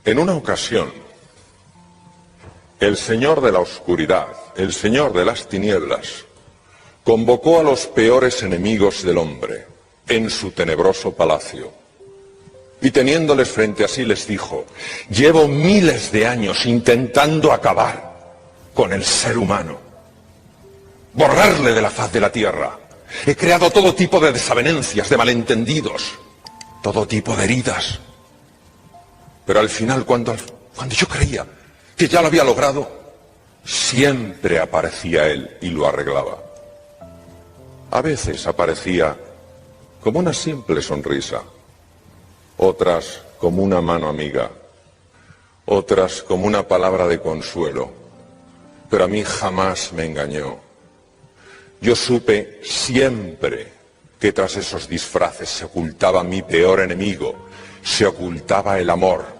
En una ocasión, el Señor de la oscuridad, el Señor de las tinieblas, convocó a los peores enemigos del hombre en su tenebroso palacio. Y teniéndoles frente a sí les dijo: llevo miles de años intentando acabar con el ser humano, borrarle de la faz de la tierra. He creado todo tipo de desavenencias, de malentendidos, todo tipo de heridas. Pero al final, cuando yo creía que ya lo había logrado, siempre aparecía él y lo arreglaba. A veces aparecía como una simple sonrisa, otras como una mano amiga, otras como una palabra de consuelo, pero a mí jamás me engañó. Yo supe siempre que tras esos disfraces se ocultaba mi peor enemigo, se ocultaba el amor.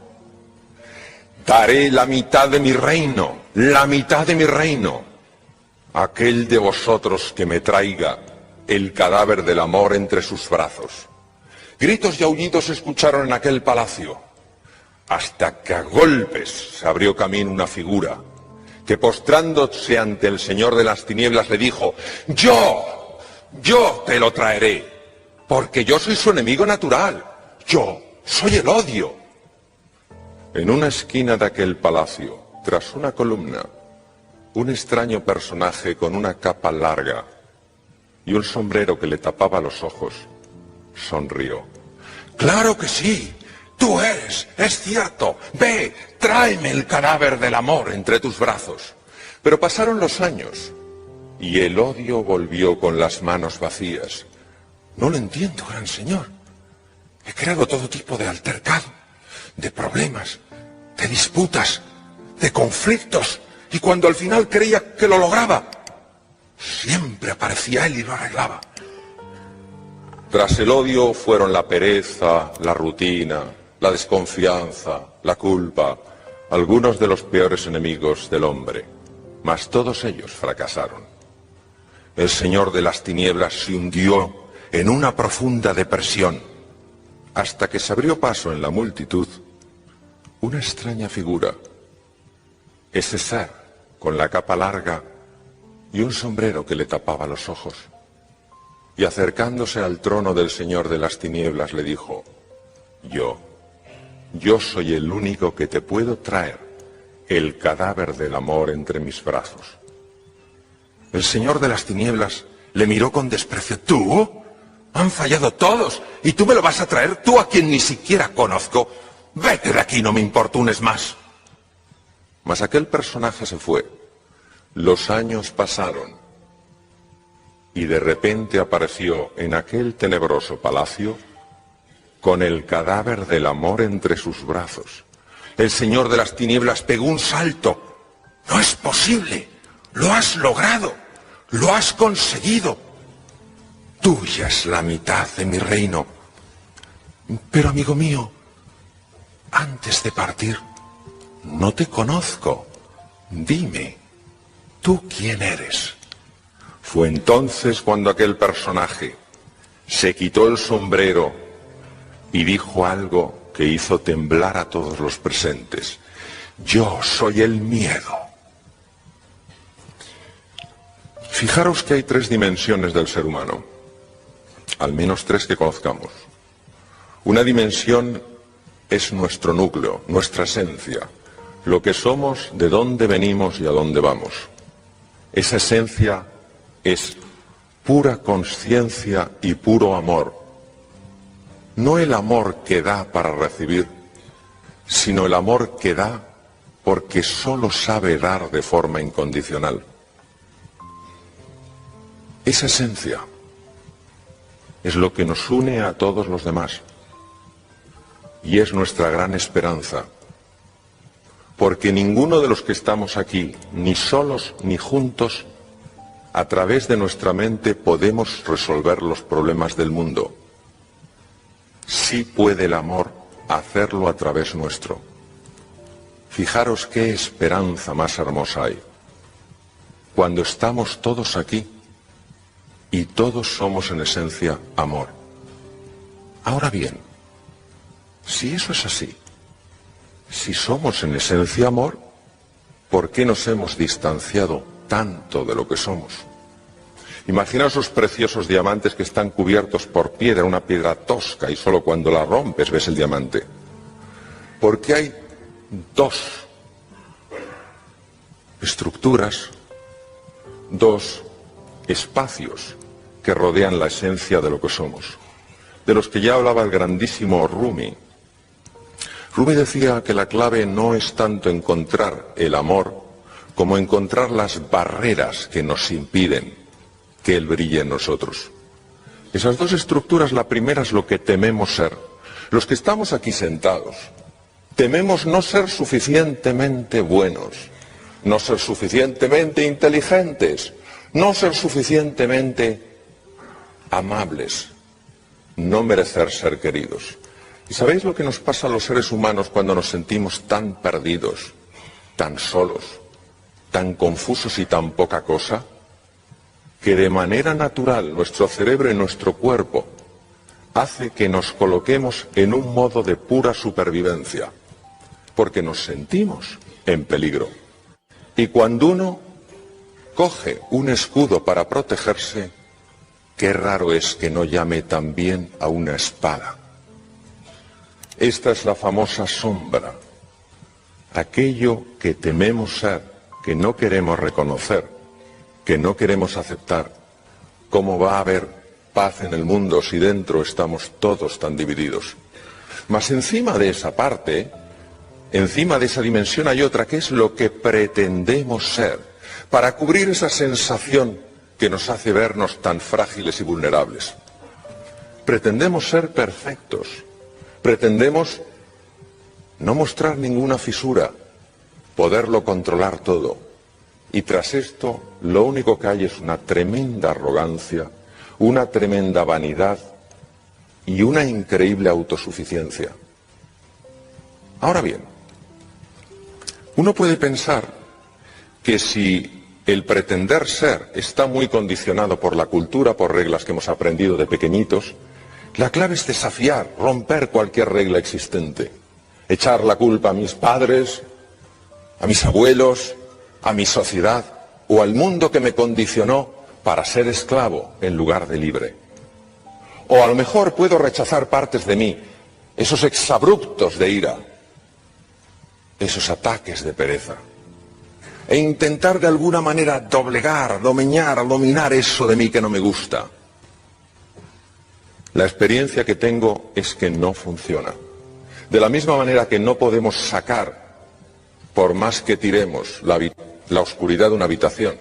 Daré la mitad de mi reino, la mitad de mi reino, a aquel de vosotros que me traiga el cadáver del amor entre sus brazos. Gritos y aullidos se escucharon en aquel palacio, hasta que a golpes se abrió camino una figura, que postrándose ante el Señor de las tinieblas le dijo: yo te lo traeré, porque yo soy su enemigo natural, yo soy el odio. En una esquina de aquel palacio, tras una columna, un extraño personaje con una capa larga y un sombrero que le tapaba los ojos, sonrió. ¡Claro que sí! ¡Tú eres! ¡Es cierto! ¡Ve! ¡Tráeme el cadáver del amor entre tus brazos! Pero pasaron los años y el odio volvió con las manos vacías. No lo entiendo, gran señor. He creado todo tipo de altercado, de problemas, de disputas, de conflictos, y cuando al final creía que lo lograba, siempre aparecía él y lo arreglaba. Tras el odio fueron la pereza, la rutina, la desconfianza, la culpa, algunos de los peores enemigos del hombre, mas todos ellos fracasaron. El Señor de las tinieblas se hundió en una profunda depresión, hasta que se abrió paso en la multitud una extraña figura, ese ser con la capa larga y un sombrero que le tapaba los ojos. Y acercándose al trono del Señor de las tinieblas le dijo: yo soy el único que te puedo traer el cadáver del amor entre mis brazos. El Señor de las tinieblas le miró con desprecio. ¿Tú? Han fallado todos, y tú me lo vas a traer, tú a quien ni siquiera conozco. Vete de aquí, no me importunes más. Mas aquel personaje se fue. Los años pasaron. Y de repente apareció en aquel tenebroso palacio con el cadáver del amor entre sus brazos. El Señor de las tinieblas pegó un salto. ¡No es posible! ¡Lo has logrado! ¡Lo has conseguido! Tuya es la mitad de mi reino. Pero, amigo mío, antes de partir, no te conozco. Dime, ¿tú quién eres? Fue entonces cuando aquel personaje se quitó el sombrero y dijo algo que hizo temblar a todos los presentes. Yo soy el miedo. Fijaros que hay tres dimensiones del ser humano, al menos tres que conozcamos. Una dimensión es nuestro núcleo, nuestra esencia, lo que somos, de dónde venimos y a dónde vamos. Esa esencia es pura conciencia y puro amor. No el amor que da para recibir, sino el amor que da porque solo sabe dar de forma incondicional. Esa esencia es lo que nos une a todos los demás. Y es nuestra gran esperanza, porque ninguno de los que estamos aquí, ni solos ni juntos, a través de nuestra mente podemos resolver los problemas del mundo. Sí puede el amor hacerlo a través nuestro. Fijaros qué esperanza más hermosa hay, cuando estamos todos aquí y todos somos en esencia amor. Ahora bien, si eso es así, Si somos en esencia amor, ¿por qué nos hemos distanciado tanto de lo que somos? Imagina esos preciosos diamantes que están cubiertos por piedra, una piedra tosca, y solo cuando la rompes ves el diamante. Porque hay dos estructuras, dos espacios que rodean la esencia de lo que somos, de los que ya hablaba el grandísimo Rumi. Rumi decía que la clave no es tanto encontrar el amor como encontrar las barreras que nos impiden que Él brille en nosotros. Esas dos estructuras, la primera es lo que tememos ser. Los que estamos aquí sentados, tememos no ser suficientemente buenos, no ser suficientemente inteligentes, no ser suficientemente amables, no merecer ser queridos. ¿Y sabéis lo que nos pasa a los seres humanos cuando nos sentimos tan perdidos, tan solos, tan confusos y tan poca cosa? Que de manera natural nuestro cerebro y nuestro cuerpo hace que nos coloquemos en un modo de pura supervivencia, porque nos sentimos en peligro. Y cuando uno coge un escudo para protegerse, qué raro es que no llame también a una espada. Esta es la famosa sombra, aquello que tememos ser, que no queremos reconocer, que no queremos aceptar. ¿Cómo va a haber paz en el mundo si dentro estamos todos tan divididos? Mas encima de esa parte, encima de esa dimensión hay otra, que es lo que pretendemos ser, para cubrir esa sensación que nos hace vernos tan frágiles y vulnerables. Pretendemos ser perfectos, pretendemos no mostrar ninguna fisura, poderlo controlar todo. Y tras esto, lo único que hay es una tremenda arrogancia, una tremenda vanidad y una increíble autosuficiencia. Ahora bien, uno puede pensar que si el pretender ser está muy condicionado por la cultura, por reglas que hemos aprendido de pequeñitos, la clave es desafiar, romper cualquier regla existente, echar la culpa a mis padres, a mis abuelos, a mi sociedad o al mundo que me condicionó para ser esclavo en lugar de libre. O a lo mejor puedo rechazar partes de mí, esos exabruptos de ira, esos ataques de pereza, e intentar de alguna manera doblegar, dominar eso de mí que no me gusta. La experiencia que tengo es que no funciona. De la misma manera que no podemos sacar, por más que tiremos, la oscuridad de una habitación,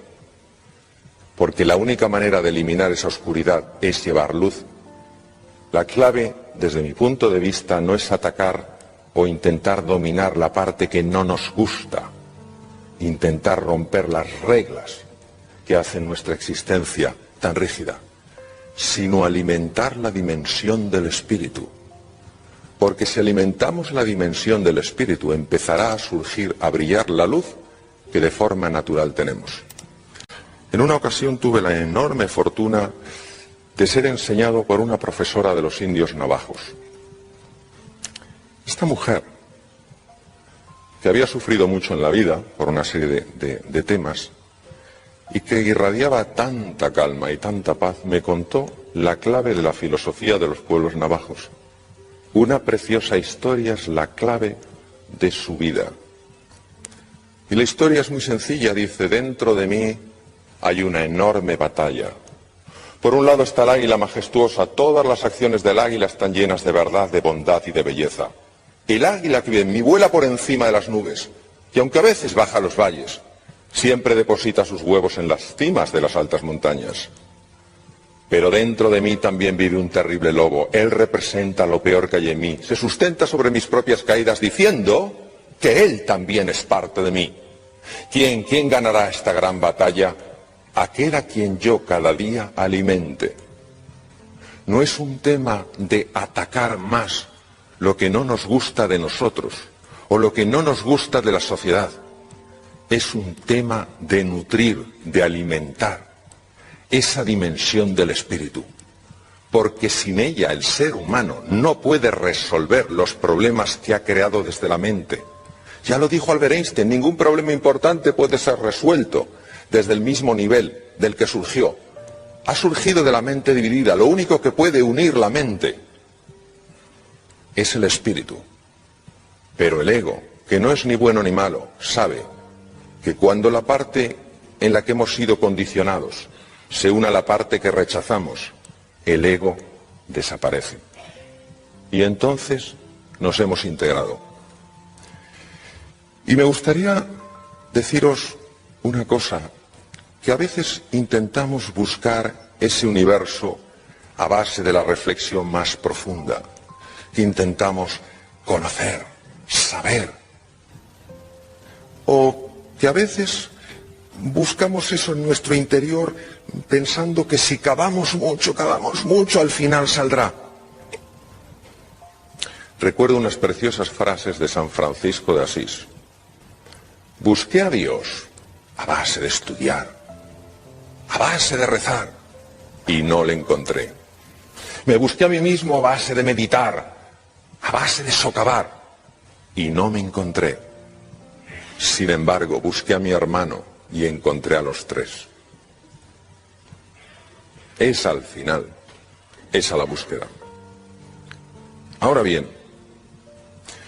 porque la única manera de eliminar esa oscuridad es llevar luz. La clave, desde mi punto de vista, no es atacar o intentar dominar la parte que no nos gusta, intentar romper las reglas que hacen nuestra existencia tan rígida, sino alimentar la dimensión del espíritu. Porque si alimentamos la dimensión del espíritu, empezará a surgir, a brillar la luz que de forma natural tenemos. En una ocasión tuve la enorme fortuna de ser enseñado por una profesora de los indios navajos. Esta mujer, que había sufrido mucho en la vida por una serie de temas, y que irradiaba tanta calma y tanta paz, me contó la clave de la filosofía de los pueblos navajos. Una preciosa historia es la clave de su vida. Y la historia es muy sencilla, dice: dentro de mí hay una enorme batalla. Por un lado está el águila majestuosa, todas las acciones del águila están llenas de verdad, de bondad y de belleza. El águila que vive en mí vuela por encima de las nubes, y aunque a veces baja a los valles, siempre deposita sus huevos en las cimas de las altas montañas. Pero dentro de mí también vive un terrible lobo. Él representa lo peor que hay en mí. Se sustenta sobre mis propias caídas diciendo que él también es parte de mí. ¿Quién ganará esta gran batalla? Aquel a quien yo cada día alimente. No es un tema de atacar más lo que no nos gusta de nosotros o lo que no nos gusta de la sociedad. Es un tema de nutrir, de alimentar esa dimensión del espíritu. Porque sin ella el ser humano no puede resolver los problemas que ha creado desde la mente Ya lo dijo Albert Einstein, ningún problema importante puede ser resuelto desde el mismo nivel del que surgió. Ha surgido de la mente dividida. Lo único que puede unir la mente es el espíritu. Pero el ego, que no es ni bueno ni malo, sabe que cuando la parte en la que hemos sido condicionados se une a la parte que rechazamos, el ego desaparece. Y entonces nos hemos integrado. Y me gustaría deciros una cosa, que a veces intentamos buscar ese universo a base de la reflexión más profunda, que intentamos conocer, saber, o que a veces buscamos eso en nuestro interior pensando que si cavamos mucho, al final saldrá. Recuerdo unas preciosas frases de San Francisco de Asís. Busqué a Dios a base de estudiar, a base de rezar, y no le encontré. Me busqué a mí mismo a base de meditar, a base de socavar, y no me encontré. Sin embargo, busqué a mi hermano y encontré a los tres. Es al final, esa la búsqueda. Ahora bien,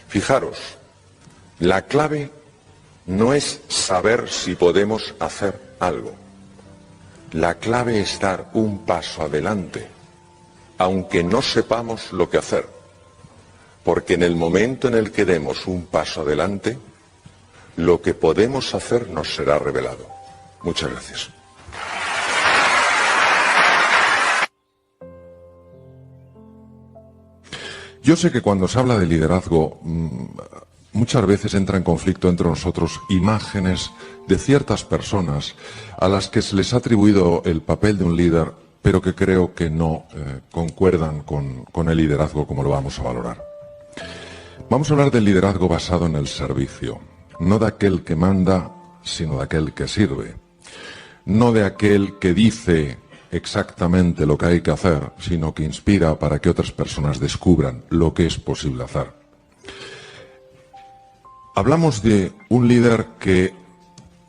fijaros, la clave no es saber si podemos hacer algo. La clave es dar un paso adelante, aunque no sepamos lo que hacer. Porque en el momento en el que demos un paso adelante, lo que podemos hacer nos será revelado. Muchas gracias. Yo sé que cuando se habla de liderazgo, muchas veces entra en conflicto entre nosotros imágenes de ciertas personas a las que se les ha atribuido el papel de un líder, pero que creo que no concuerdan con el liderazgo como lo vamos a valorar. Vamos a hablar del liderazgo basado en el servicio, no de aquel que manda, sino de aquel que sirve, no de aquel que dice exactamente lo que hay que hacer, sino que inspira para que otras personas descubran lo que es posible hacer. Hablamos de un líder que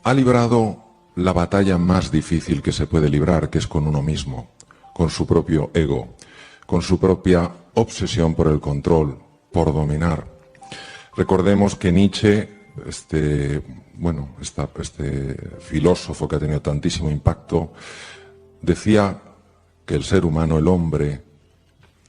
ha librado la batalla más difícil que se puede librar, que es con uno mismo, con su propio ego, con su propia obsesión por el control, por dominar. Recordemos que Nietzsche, este filósofo que ha tenido tantísimo impacto, decía que el ser humano, el hombre,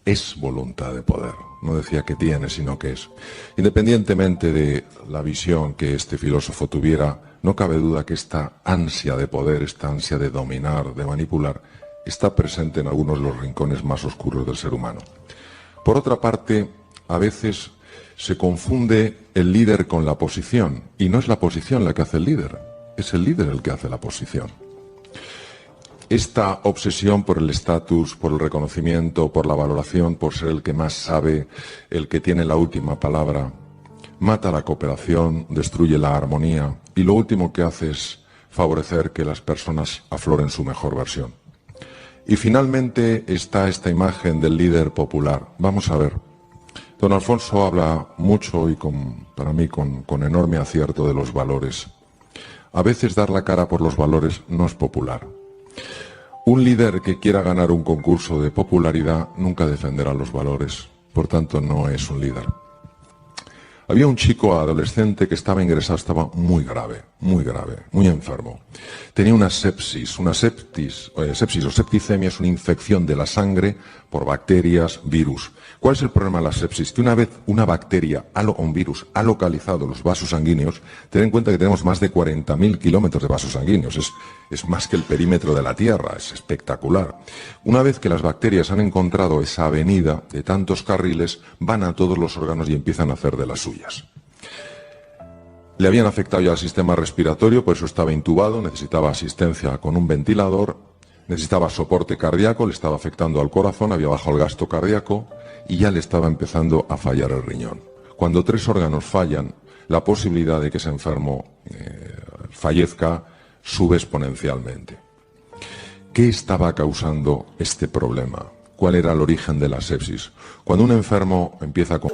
es voluntad de poder. No decía que tiene, sino que es. Independientemente de la visión que este filósofo tuviera, no cabe duda que esta ansia de poder, esta ansia de dominar, de manipular, está presente en algunos de los rincones más oscuros del ser humano. Por otra parte, a veces se confunde el líder con la posición, y no es la posición la que hace el líder, es el líder el que hace la posición. Esta obsesión por el estatus, por el reconocimiento, por la valoración, por ser el que más sabe, el que tiene la última palabra, mata la cooperación, destruye la armonía y lo último que hace es favorecer que las personas afloren su mejor versión. Y finalmente está esta imagen del líder popular. Vamos a ver. Don Alfonso habla mucho y para mí con enorme acierto de los valores. A veces dar la cara por los valores no es popular. Un líder que quiera ganar un concurso de popularidad nunca defenderá los valores, por tanto no es un líder. Había un chico adolescente que estaba ingresado, estaba muy grave, muy enfermo. Tenía una sepsis o septicemia, es una infección de la sangre por bacterias, virus. ¿Cuál es el problema de la sepsis? Que una vez una bacteria o un virus ha localizado los vasos sanguíneos, ten en cuenta que tenemos más de 40.000 kilómetros de vasos sanguíneos, es más que el perímetro de la Tierra, es espectacular. Una vez que las bacterias han encontrado esa avenida de tantos carriles, van a todos los órganos y empiezan a hacer de las suyas. Le habían afectado ya el sistema respiratorio, por eso estaba intubado, necesitaba asistencia con un ventilador, necesitaba soporte cardíaco, le estaba afectando al corazón, había bajado el gasto cardíaco y ya le estaba empezando a fallar el riñón. Cuando 3 órganos fallan, la posibilidad de que ese enfermo fallezca sube exponencialmente. ¿Qué estaba causando este problema? ¿Cuál era el origen de la sepsis? Cuando un enfermo empieza con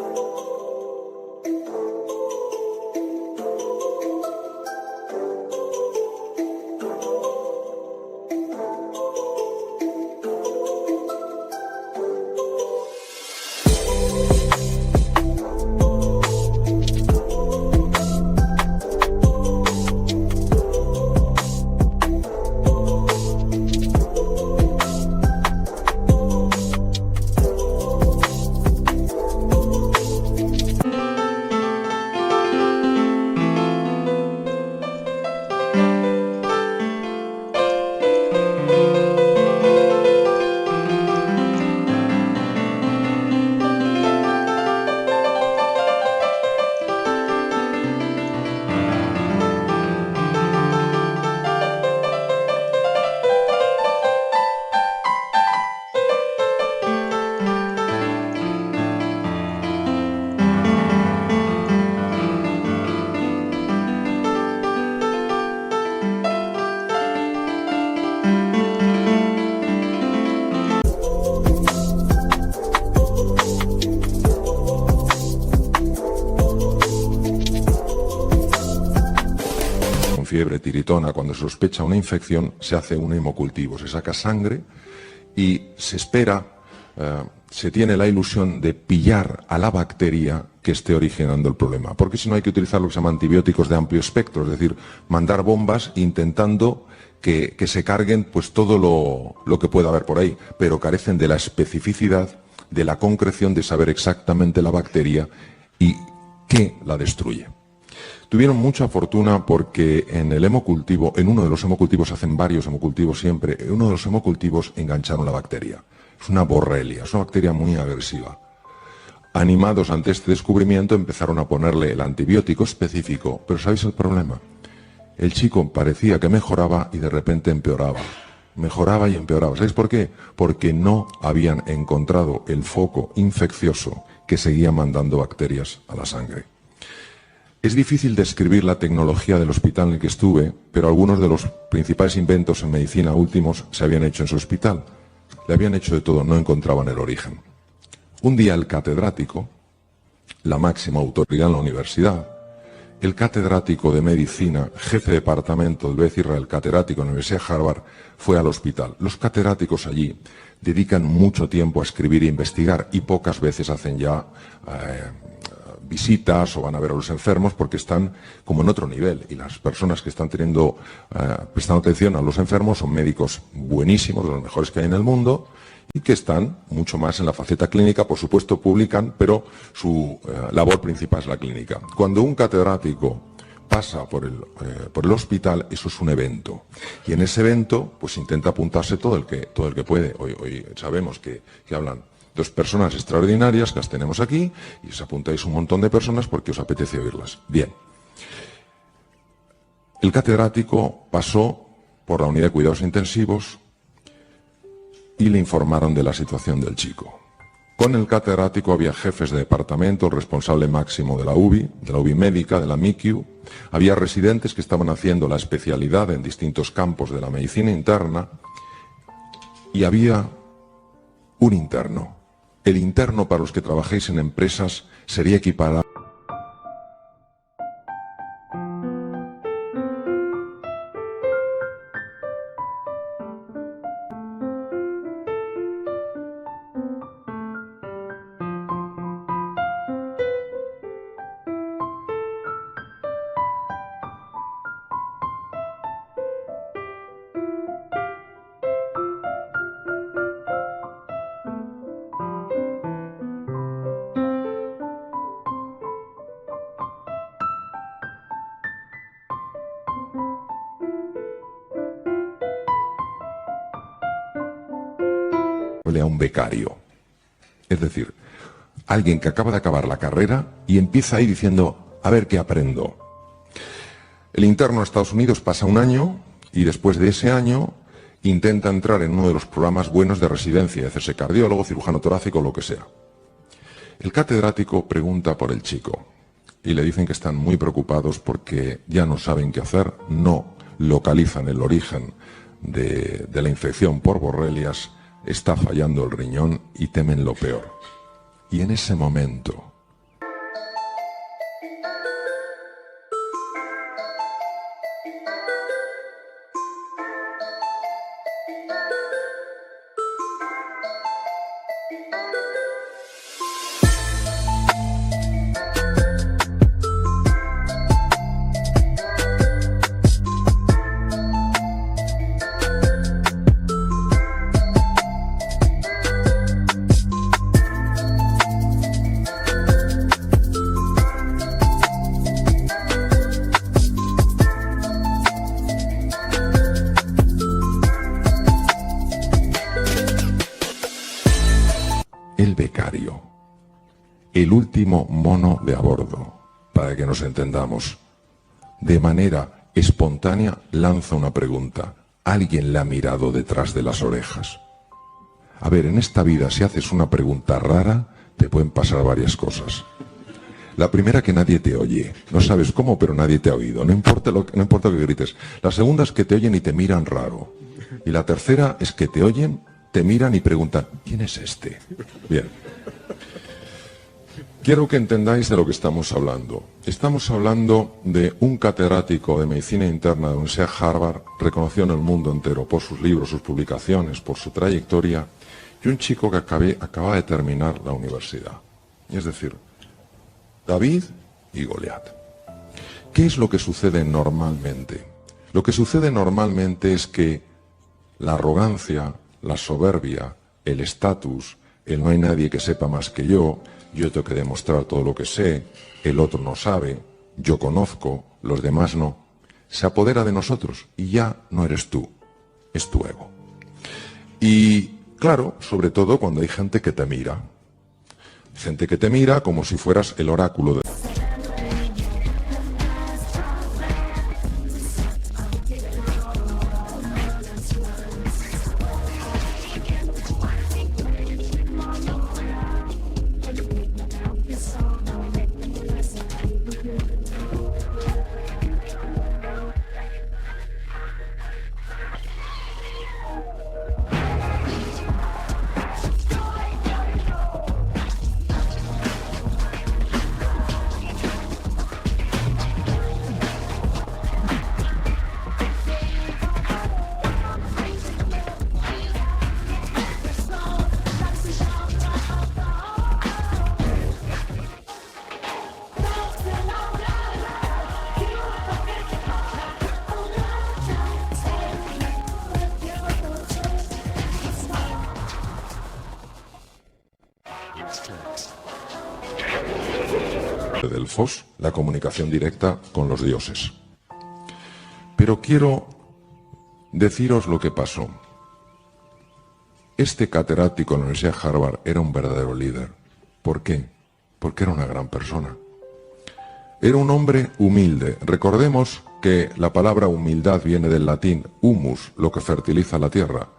fiebre, tiritona, cuando se sospecha una infección, se hace un hemocultivo, se saca sangre y se espera, se tiene la ilusión de pillar a la bacteria que esté originando el problema. Porque si no hay que utilizar lo que se llama antibióticos de amplio espectro, es decir, mandar bombas intentando que se carguen pues todo lo que pueda haber por ahí, pero carecen de la especificidad, de la concreción de saber exactamente la bacteria y qué la destruye. Tuvieron mucha fortuna porque en el hemocultivo, en uno de los hemocultivos, hacen varios hemocultivos siempre, en uno de los hemocultivos engancharon la bacteria. Es una borrelia, es una bacteria muy agresiva. Animados ante este descubrimiento empezaron a ponerle el antibiótico específico, pero ¿sabéis el problema? El chico parecía que mejoraba y de repente empeoraba. Mejoraba y empeoraba. ¿Sabéis por qué? Porque no habían encontrado el foco infeccioso que seguía mandando bacterias a la sangre. Es difícil describir la tecnología del hospital en el que estuve, pero algunos de los principales inventos en medicina últimos se habían hecho en su hospital. Le habían hecho de todo, no encontraban el origen. Un día el catedrático, la máxima autoridad en la universidad, el catedrático de medicina, jefe de departamento del Beth Israel, catedrático en la Universidad de Harvard, fue al hospital. Los catedráticos allí dedican mucho tiempo a escribir e investigar y pocas veces hacen ya visitas o van a ver a los enfermos porque están como en otro nivel y las personas que están prestando atención a los enfermos son médicos buenísimos, de los mejores que hay en el mundo y que están mucho más en la faceta clínica, por supuesto publican, pero su labor principal es la clínica. Cuando un catedrático pasa por el hospital, eso es un evento y en ese evento pues intenta apuntarse todo el que puede. Hoy sabemos que hablan dos personas extraordinarias que las tenemos aquí y os apuntáis un montón de personas porque os apetece oírlas. Bien. El catedrático pasó por la unidad de cuidados intensivos y le informaron de la situación del chico. Con el catedrático había jefes de departamento, el responsable máximo de la UBI médica, de la MICU, había residentes que estaban haciendo la especialidad en distintos campos de la medicina interna y había un interno. El interno, para los que trabajéis en empresas, sería equiparado a un becario. Es decir, alguien que acaba de acabar la carrera y empieza ahí diciendo, a ver qué aprendo. El interno en Estados Unidos pasa un año y después de ese año intenta entrar en uno de los programas buenos de residencia, hacerse cardiólogo, cirujano torácico, lo que sea. El catedrático pregunta por el chico y le dicen que están muy preocupados porque ya no saben qué hacer, no localizan el origen de la infección por borrelias, está fallando el riñón y temen lo peor. Y en ese momento el becario, el último mono de a bordo, para que nos entendamos, de manera espontánea lanza una pregunta. ¿Alguien le ha mirado detrás de las orejas? A ver, en esta vida, si haces una pregunta rara, te pueden pasar varias cosas. La primera, que nadie te oye. No sabes cómo, pero nadie te ha oído. No importa lo que grites. La segunda es que te oyen y te miran raro. Y la tercera es que te oyen, te miran y preguntan, ¿quién es este? Bien. Quiero que entendáis de lo que estamos hablando. Estamos hablando de un catedrático de medicina interna de la Universidad de Harvard, reconocido en el mundo entero por sus libros, sus publicaciones, por su trayectoria, y un chico que acaba de terminar la universidad. Es decir, David y Goliat. ¿Qué es lo que sucede normalmente? Lo que sucede normalmente es que la arrogancia, la soberbia, el estatus, el no hay nadie que sepa más que yo tengo que demostrar todo lo que sé, el otro no sabe, yo conozco, los demás no, se apodera de nosotros y ya no eres tú, es tu ego. Y claro, sobre todo cuando hay gente que te mira como si fueras el oráculo de... Delfos, la comunicación directa con los dioses. Pero quiero deciros lo que pasó. Este catedrático en la Universidad de Harvard era un verdadero líder. ¿Por qué? Porque era una gran persona. Era un hombre humilde. Recordemos que la palabra humildad viene del latín humus, lo que fertiliza la tierra.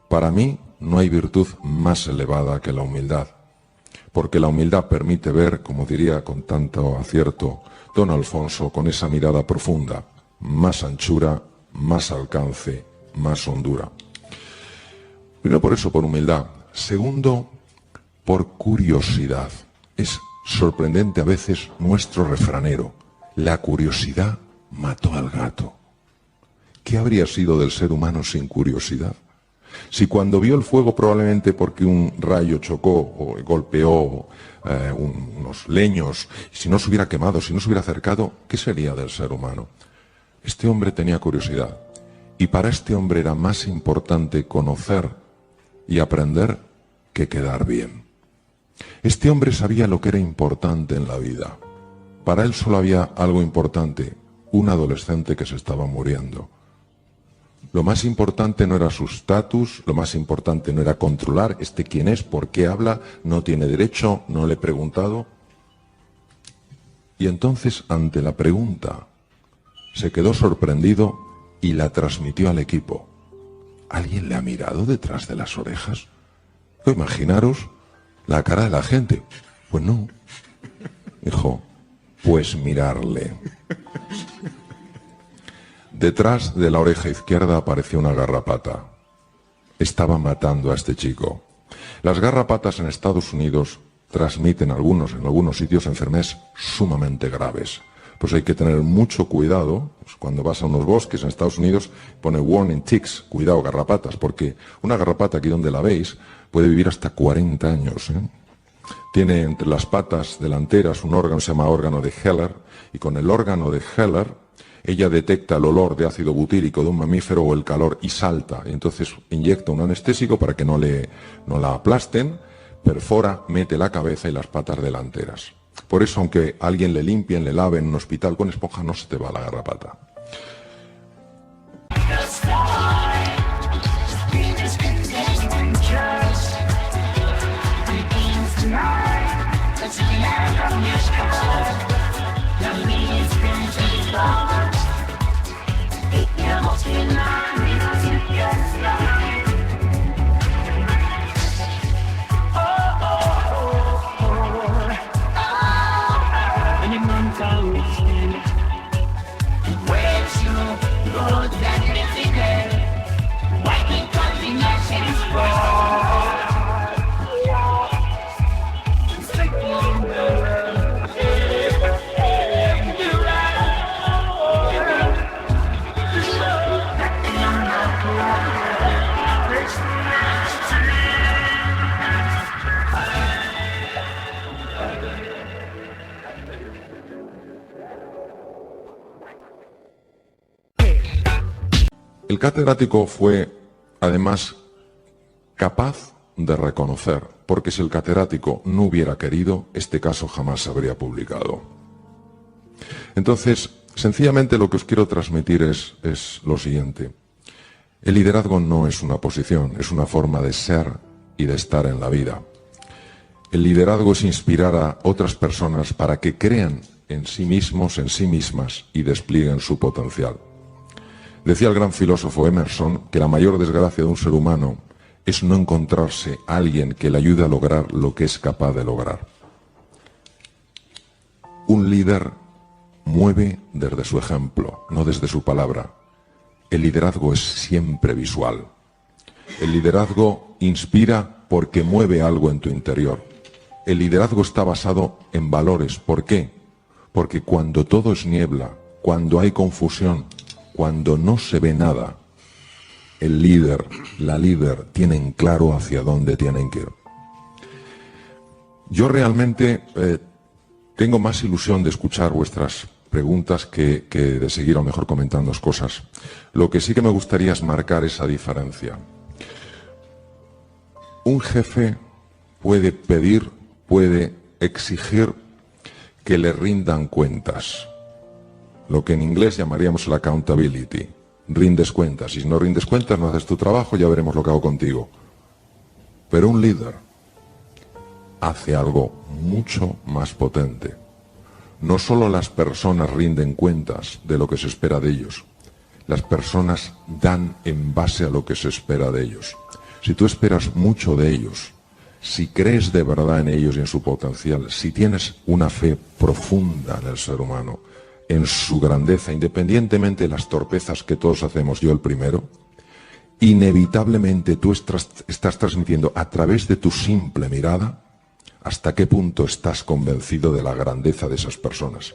Para mí no hay virtud más elevada que la humildad. Porque la humildad permite ver, como diría con tanto acierto don Alfonso, con esa mirada profunda, más anchura, más alcance, más hondura. Primero por eso, por humildad. Segundo, por curiosidad. Es sorprendente a veces nuestro refranero. La curiosidad mató al gato. ¿Qué habría sido del ser humano sin curiosidad? Si cuando vio el fuego, probablemente porque un rayo chocó o golpeó unos leños, si no se hubiera quemado, si no se hubiera acercado, ¿qué sería del ser humano? Este hombre tenía curiosidad. Y para este hombre era más importante conocer y aprender que quedar bien. Este hombre sabía lo que era importante en la vida. Para él solo había algo importante, un adolescente que se estaba muriendo. Lo más importante no era su estatus, lo más importante no era controlar quién es, por qué habla, no tiene derecho, no le he preguntado. Y entonces, ante la pregunta, se quedó sorprendido y la transmitió al equipo. ¿Alguien le ha mirado detrás de las orejas? Imaginaros la cara de la gente. Pues no. Dijo, pues mirarle. Detrás de la oreja izquierda apareció una garrapata. Estaba matando a este chico. Las garrapatas en Estados Unidos transmiten en algunos sitios enfermedades sumamente graves. Pues hay que tener mucho cuidado. Cuando vas a unos bosques en Estados Unidos pone warning ticks, cuidado garrapatas, porque una garrapata aquí donde la veis puede vivir hasta 40 años. Tiene entre las patas delanteras un órgano que se llama órgano de Heller, y con el órgano de Heller ella detecta el olor de ácido butírico de un mamífero o el calor y salta. Y entonces inyecta un anestésico para que no la aplasten, perfora, mete la cabeza y las patas delanteras. Por eso, aunque alguien le limpien, le laven en un hospital con esponja, no se te va la garrapata. El catedrático fue, además, capaz de reconocer, porque si el catedrático no hubiera querido, este caso jamás se habría publicado. Entonces, sencillamente lo que os quiero transmitir es lo siguiente. El liderazgo no es una posición, es una forma de ser y de estar en la vida. El liderazgo es inspirar a otras personas para que crean en sí mismos, en sí mismas y desplieguen su potencial. Decía el gran filósofo Emerson que la mayor desgracia de un ser humano es no encontrarse a alguien que le ayude a lograr lo que es capaz de lograr. Un líder mueve desde su ejemplo, no desde su palabra. El liderazgo es siempre visual. El liderazgo inspira porque mueve algo en tu interior. El liderazgo está basado en valores. ¿Por qué? Porque cuando todo es niebla, cuando hay confusión, cuando no se ve nada, el líder, la líder, tienen claro hacia dónde tienen que ir. Yo realmente tengo más ilusión de escuchar vuestras preguntas que de seguir a lo mejor comentando cosas. Lo que sí que me gustaría es marcar esa diferencia. Un jefe puede pedir, puede exigir que le rindan cuentas. Lo que en inglés llamaríamos la accountability. Rindes cuentas. Y si no rindes cuentas, no haces tu trabajo, ya veremos lo que hago contigo. Pero un líder hace algo mucho más potente. No solo las personas rinden cuentas de lo que se espera de ellos, las personas dan en base a lo que se espera de ellos. Si tú esperas mucho de ellos, si crees de verdad en ellos y en su potencial, si tienes una fe profunda en el ser humano, en su grandeza, independientemente de las torpezas que todos hacemos, yo el primero, inevitablemente tú estás transmitiendo a través de tu simple mirada hasta qué punto estás convencido de la grandeza de esas personas.